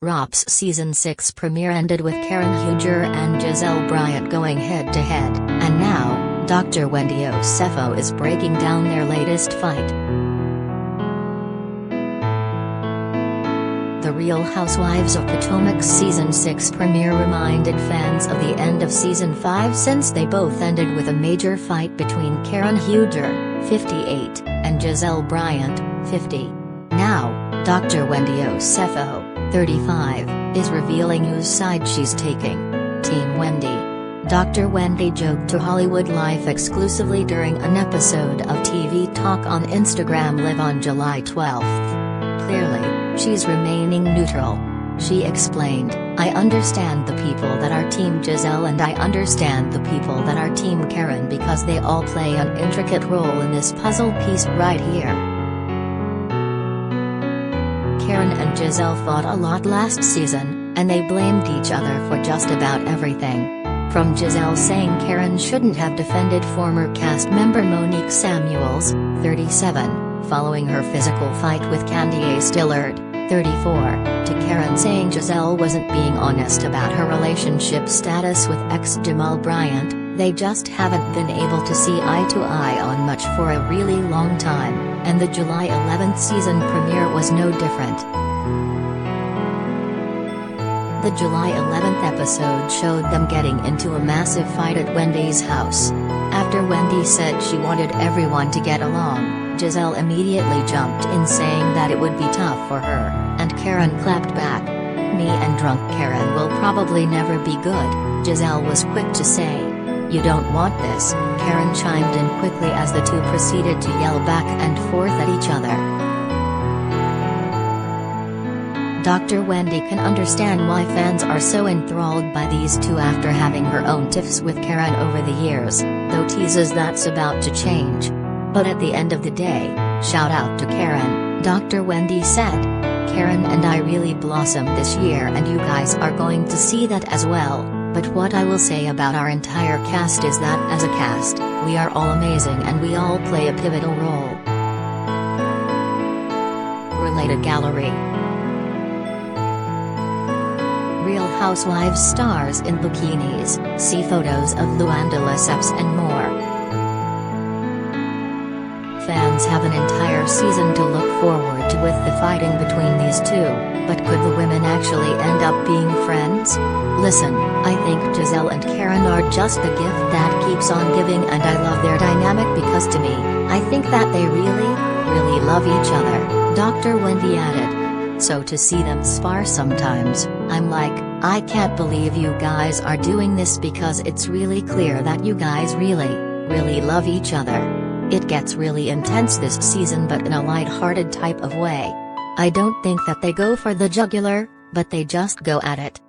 RHOP's Season 6 premiere ended with Karen Huger and Gizelle Bryant going head-to-head, and now, Dr. Wendy Osefo is breaking down their latest fight. The Real Housewives of Potomac's Season 6 premiere reminded fans of the end of Season 5 since they both ended with a major fight between Karen Huger, 58, and Gizelle Bryant, 50. Now, Dr. Wendy Osefo, 35, is revealing whose side she's taking. Team Wendy. Dr. Wendy joked to Hollywood Life exclusively during an episode of TV Talk on Instagram Live on July 12. Clearly, she's remaining neutral. She explained, "I understand the people that are Team Gizelle and I understand the people that are Team Karen because they all play an intricate role in this puzzle piece right here." Karen and Gizelle fought a lot last season, and they blamed each other for just about everything. From Gizelle saying Karen shouldn't have defended former cast member Monique Samuels, 37, following her physical fight with Candiace Dillard, 34, to Karen saying Gizelle wasn't being honest about her relationship status with ex-Jamal Bryant. They just haven't been able to see eye to eye on much for a really long time, and the July 11th season premiere was no different. The July 11th episode showed them getting into a massive fight at Wendy's house. After Wendy said she wanted everyone to get along, Gizelle immediately jumped in saying that it would be tough for her, and Karen clapped back. "Me and drunk Karen will probably never be good," Gizelle was quick to say. "You don't want this," Karen chimed in quickly as the two proceeded to yell back and forth at each other. Dr. Wendy can understand why fans are so enthralled by these two after having her own tiffs with Karen over the years, though teases that's about to change. "But at the end of the day, shout out to Karen," Dr. Wendy said. "Karen and I really blossomed this year and you guys are going to see that as well. But what I will say about our entire cast is that as a cast, we are all amazing and we all play a pivotal role." Related gallery. Real Housewives stars in bikinis, see photos of Luanda Lesseps and more. Fans have an entire season to look forward to with the fighting between these two, but could the women actually end up being friends? Listen, I think Gizelle and Karen are just the gift that keeps on giving and I love their dynamic because to me, I think that they really, really love each other, Dr. Wendy added. "So to see them spar sometimes, I'm like, I can't believe you guys are doing this because it's really clear that you guys really, really love each other. It gets really intense this season but in a light-hearted type of way. I don't think that they go for the jugular, but they just go at it."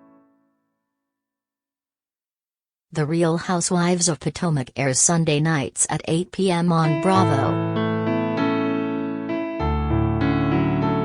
The Real Housewives of Potomac airs Sunday nights at 8 p.m. on Bravo.